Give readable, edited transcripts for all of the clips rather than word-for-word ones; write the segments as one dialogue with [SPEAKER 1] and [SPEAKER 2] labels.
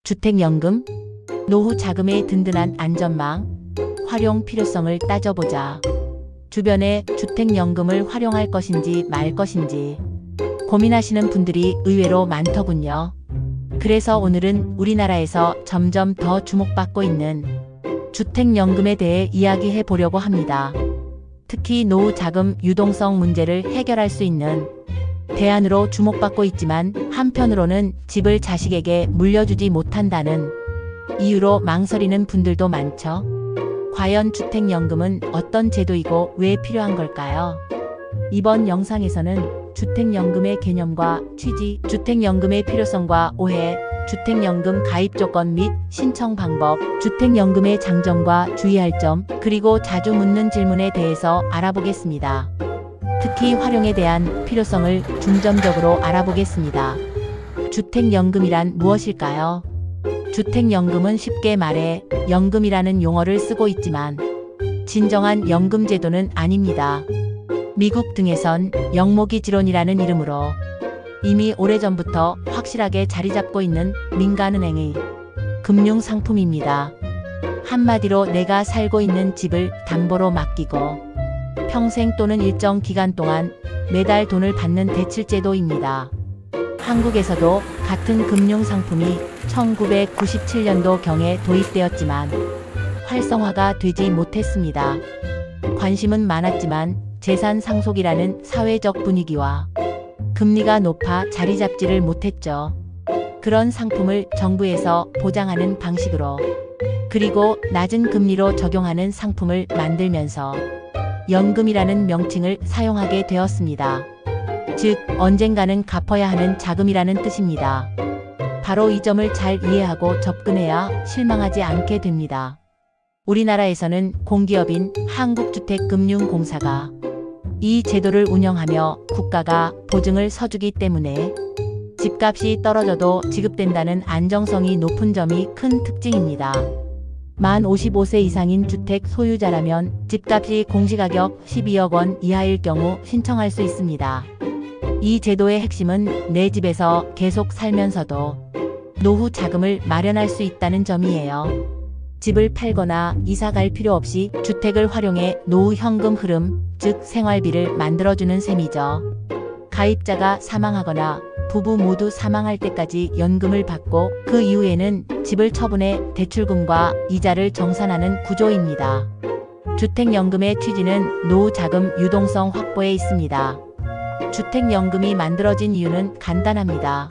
[SPEAKER 1] 주택연금, 노후 자금의 든든한 안전망, 활용 필요성을 따져보자. 주변에 주택연금을 활용할 것인지 말 것인지 고민하시는 분들이 의외로 많더군요. 그래서 오늘은 우리나라에서 점점 더 주목받고 있는 주택연금에 대해 이야기해 보려고 합니다. 특히 노후 자금 유동성 문제를 해결할 수 있는 대안으로 주목받고 있지만 한편으로는 집을 자식에게 물려주지 못한다는 이유로 망설이는 분들도 많죠. 과연 주택연금은 어떤 제도이고 왜 필요한 걸까요? 이번 영상에서는 주택연금의 개념과 취지, 주택연금의 필요성과 오해, 주택연금 가입 조건 및 신청 방법, 주택연금의 장점과 주의할 점, 그리고 자주 묻는 질문에 대해서 알아보겠습니다. 특히 활용에 대한 필요성을 중점적으로 알아보겠습니다. 주택연금이란 무엇일까요? 주택연금은 쉽게 말해 연금이라는 용어를 쓰고 있지만 진정한 연금 제도는 아닙니다. 미국 등에선 영모기지론이라는 이름으로 이미 오래전부터 확실하게 자리잡고 있는 민간은행의 금융상품입니다. 한마디로 내가 살고 있는 집을 담보로 맡기고 평생 또는 일정 기간 동안 매달 돈을 받는 대출제도입니다. 한국에서도 같은 금융상품이 1997년도경에 도입되었지만 활성화가 되지 못했습니다. 관심은 많았지만 재산 상속이라는 사회적 분위기와 금리가 높아 자리 잡지를 못했죠. 그런 상품을 정부에서 보장하는 방식으로 그리고 낮은 금리로 적용하는 상품을 만들면서 연금이라는 명칭을 사용하게 되었습니다. 즉, 언젠가는 갚아야 하는 자금이라는 뜻입니다. 바로 이 점을 잘 이해하고 접근해야 실망하지 않게 됩니다. 우리나라에서는 공기업인 한국주택금융공사가 이 제도를 운영하며 국가가 보증을 서주기 때문에 집값이 떨어져도 지급된다는 안정성이 높은 점이 큰 특징입니다. 만 55세 이상인 주택 소유자라면 집값이 공시가격 12억 원 이하일 경우 신청할 수 있습니다. 이 제도의 핵심은 내 집에서 계속 살면서도 노후 자금을 마련할 수 있다는 점이에요. 집을 팔거나 이사 갈 필요 없이 주택을 활용해 노후 현금 흐름, 즉 생활비를 만들어주는 셈이죠. 가입자가 사망하거나 부부 모두 사망할 때까지 연금을 받고 그 이후에는 집을 처분해 대출금과 이자를 정산하는 구조입니다. 주택연금의 취지는 노후 자금 유동성 확보에 있습니다. 주택연금이 만들어진 이유는 간단합니다.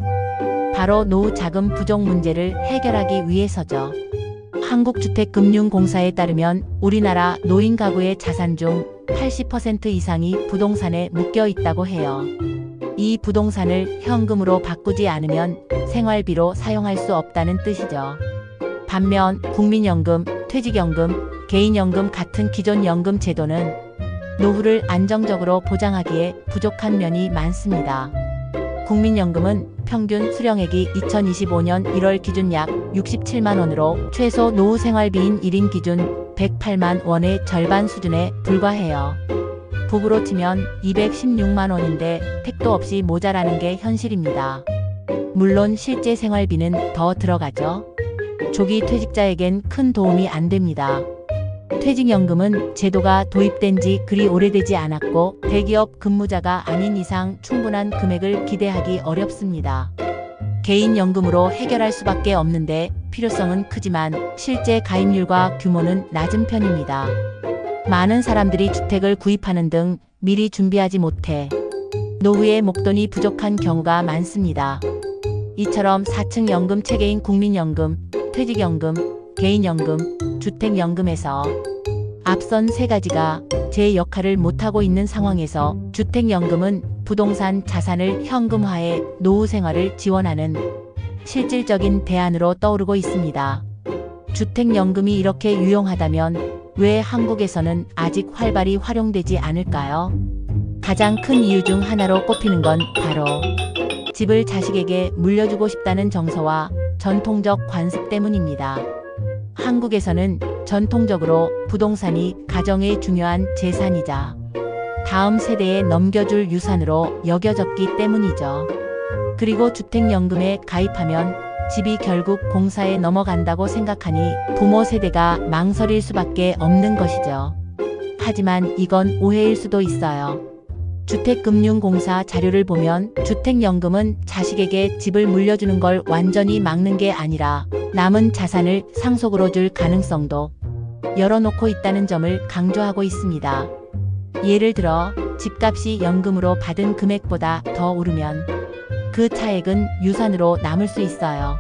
[SPEAKER 1] 바로 노후 자금 부족 문제를 해결하기 위해서죠. 한국주택금융공사에 따르면 우리나라 노인 가구의 자산 중 80% 이상이 부동산에 묶여 있다고 해요. 이 부동산을 현금으로 바꾸지 않으면 생활비로 사용할 수 없다는 뜻이죠. 반면 국민연금, 퇴직연금, 개인연금 같은 기존 연금 제도는 노후를 안정적으로 보장하기에 부족한 면이 많습니다. 국민연금은 평균 수령액이 2025년 1월 기준 약 67만 원으로 최소 노후 생활비인 1인 기준 108만 원의 절반 수준에 불과해요. 부부로 치면 216만 원인데 택도 없이 모자라는 게 현실입니다. 물론 실제 생활비는 더 들어가죠. 조기 퇴직자에겐 큰 도움이 안 됩니다. 퇴직연금은 제도가 도입된 지 그리 오래되지 않았고 대기업 근무자가 아닌 이상 충분한 금액을 기대하기 어렵습니다. 개인연금으로 해결할 수밖에 없는데 필요성은 크지만 실제 가입률과 규모는 낮은 편입니다. 많은 사람들이 주택을 구입하는 등 미리 준비하지 못해 노후에 목돈이 부족한 경우가 많습니다. 이처럼 4층 연금 체계인 국민연금, 퇴직연금, 개인연금, 주택연금에서 앞선 세 가지가 제 역할을 못하고 있는 상황에서 주택연금은 부동산 자산을 현금화해 노후 생활을 지원하는 실질적인 대안으로 떠오르고 있습니다. 주택연금이 이렇게 유용하다면 왜 한국에서는 아직 활발히 활용되지 않을까요? 가장 큰 이유 중 하나로 꼽히는 건 바로 집을 자식에게 물려주고 싶다는 정서와 전통적 관습 때문입니다. 한국에서는 전통적으로 부동산이 가정의 중요한 재산이자 다음 세대에 넘겨줄 유산으로 여겨졌기 때문이죠. 그리고 주택연금에 가입하면 집이 결국 공사에 넘어간다고 생각하니 부모 세대가 망설일 수밖에 없는 것이죠. 하지만 이건 오해일 수도 있어요. 주택금융공사 자료를 보면 주택연금은 자식에게 집을 물려주는 걸 완전히 막는 게 아니라 남은 자산을 상속으로 줄 가능성도 열어놓고 있다는 점을 강조하고 있습니다. 예를 들어 집값이 연금으로 받은 금액보다 더 오르면 그 차액은 유산으로 남을 수 있어요.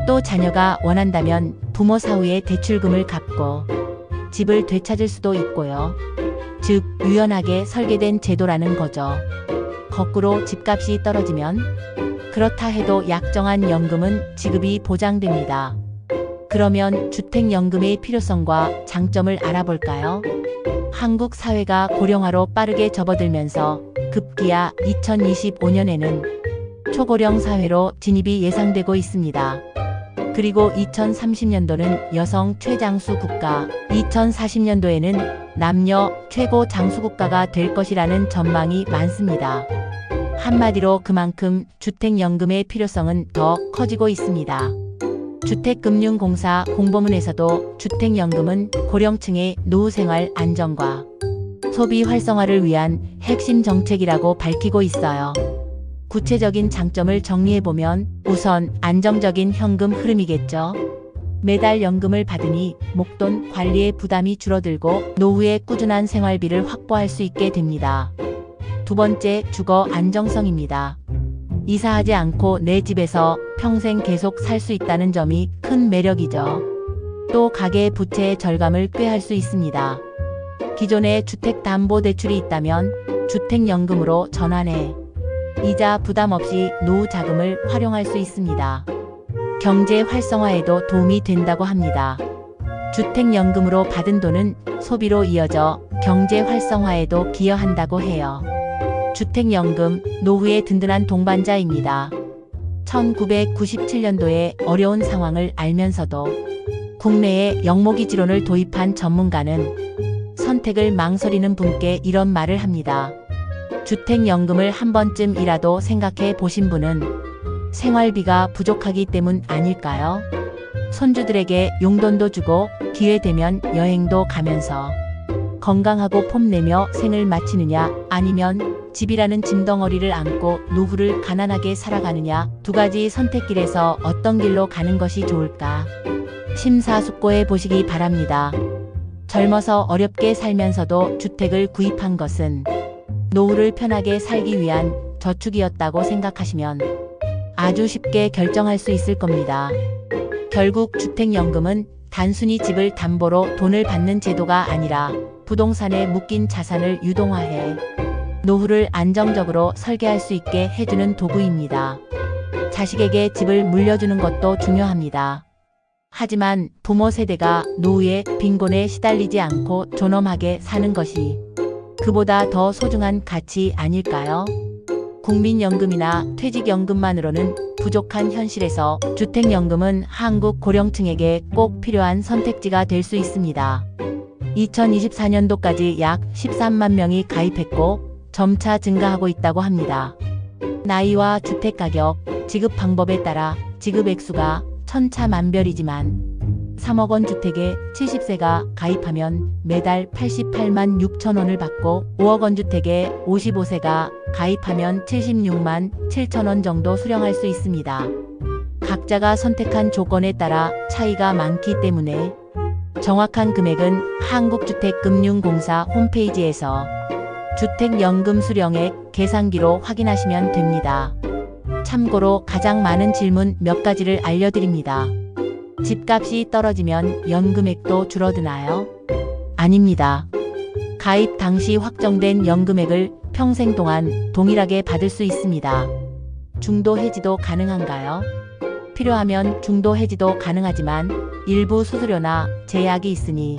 [SPEAKER 1] 또 자녀가 원한다면 부모 사후에 대출금을 갚고 집을 되찾을 수도 있고요. 즉 유연하게 설계된 제도라는 거죠. 거꾸로 집값이 떨어지면 그렇다 해도 약정한 연금은 지급이 보장됩니다. 그러면 주택연금의 필요성과 장점을 알아볼까요? 한국 사회가 고령화로 빠르게 접어들면서 급기야 2025년에는 초고령 사회로 진입이 예상되고 있습니다. 그리고 2030년도는 여성 최장수 국가, 2040년도에는 남녀 최고 장수 국가가 될 것이라는 전망이 많습니다. 한마디로 그만큼 주택연금의 필요성은 더 커지고 있습니다. 주택금융공사 공보문에서도 주택연금은 고령층의 노후생활 안정과 소비 활성화를 위한 핵심 정책이라고 밝히고 있어요. 구체적인 장점을 정리해보면 우선 안정적인 현금 흐름이겠죠. 매달 연금을 받으니 목돈 관리의 부담이 줄어들고 노후에 꾸준한 생활비를 확보할 수 있게 됩니다. 두 번째, 주거 안정성입니다. 이사하지 않고 내 집에서 평생 계속 살 수 있다는 점이 큰 매력이죠. 또 가계 부채의 절감을 꾀할 수 있습니다. 기존에 주택담보대출이 있다면 주택연금으로 전환해 이자 부담 없이 노후 자금을 활용할 수 있습니다. 경제 활성화에도 도움이 된다고 합니다. 주택연금으로 받은 돈은 소비로 이어져 경제 활성화에도 기여한다고 해요. 주택연금, 노후의 든든한 동반자입니다. 1997년도에 어려운 상황을 알면서도 국내에 영모기지론을 도입한 전문가는 선택을 망설이는 분께 이런 말을 합니다. 주택연금을 한 번쯤이라도 생각해 보신 분은 생활비가 부족하기 때문 아닐까요? 손주들에게 용돈도 주고 기회되면 여행도 가면서 건강하고 폼내며 생을 마치느냐, 아니면 집이라는 짐덩어리를 안고 노후를 가난하게 살아가느냐, 두 가지 선택길에서 어떤 길로 가는 것이 좋을까 심사숙고해 보시기 바랍니다. 젊어서 어렵게 살면서도 주택을 구입한 것은 노후를 편하게 살기 위한 저축이었다고 생각하시면 아주 쉽게 결정할 수 있을 겁니다. 결국 주택연금은 단순히 집을 담보로 돈을 받는 제도가 아니라 부동산에 묶인 자산을 유동화해 노후를 안정적으로 설계할 수 있게 해주는 도구입니다. 자식에게 집을 물려주는 것도 중요합니다. 하지만 부모 세대가 노후의 빈곤에 시달리지 않고 존엄하게 사는 것이 그보다 더 소중한 가치 아닐까요? 국민연금이나 퇴직연금만으로는 부족한 현실에서 주택연금은 한국 고령층에게 꼭 필요한 선택지가 될 수 있습니다. 2024년도까지 약 13만 명이 가입했고 점차 증가하고 있다고 합니다. 나이와 주택가격, 지급 방법에 따라 지급 액수가 천차만별이지만 3억 원 주택에 70세가 가입하면 매달 88만 6천 원을 받고 5억 원 주택에 55세가 가입하면 76만 7천 원 정도 수령할 수 있습니다. 각자가 선택한 조건에 따라 차이가 많기 때문에 정확한 금액은 한국주택금융공사 홈페이지에서 주택연금 수령액 계산기로 확인하시면 됩니다. 참고로 가장 많은 질문 몇 가지를 알려드립니다. 집값이 떨어지면 연금액도 줄어드나요? 아닙니다. 가입 당시 확정된 연금액을 평생 동안 동일하게 받을 수 있습니다. 중도 해지도 가능한가요? 필요하면 중도 해지도 가능하지만 일부 수수료나 제약이 있으니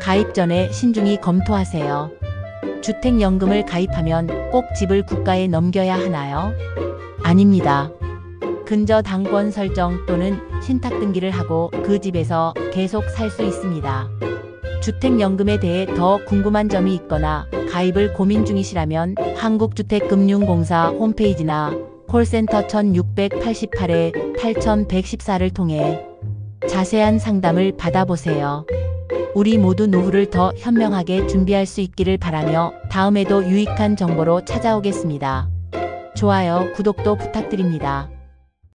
[SPEAKER 1] 가입 전에 신중히 검토하세요. 주택연금을 가입하면 꼭 집을 국가에 넘겨야 하나요? 아닙니다. 근저당권 설정 또는 신탁 등기를 하고 그 집에서 계속 살 수 있습니다. 주택연금에 대해 더 궁금한 점이 있거나 가입을 고민 중이시라면 한국주택금융공사 홈페이지나 콜센터 1688에 8114를 통해 자세한 상담을 받아보세요. 우리 모두 노후를 더 현명하게 준비할 수 있기를 바라며 다음에도 유익한 정보로 찾아오겠습니다. 좋아요, 구독도 부탁드립니다.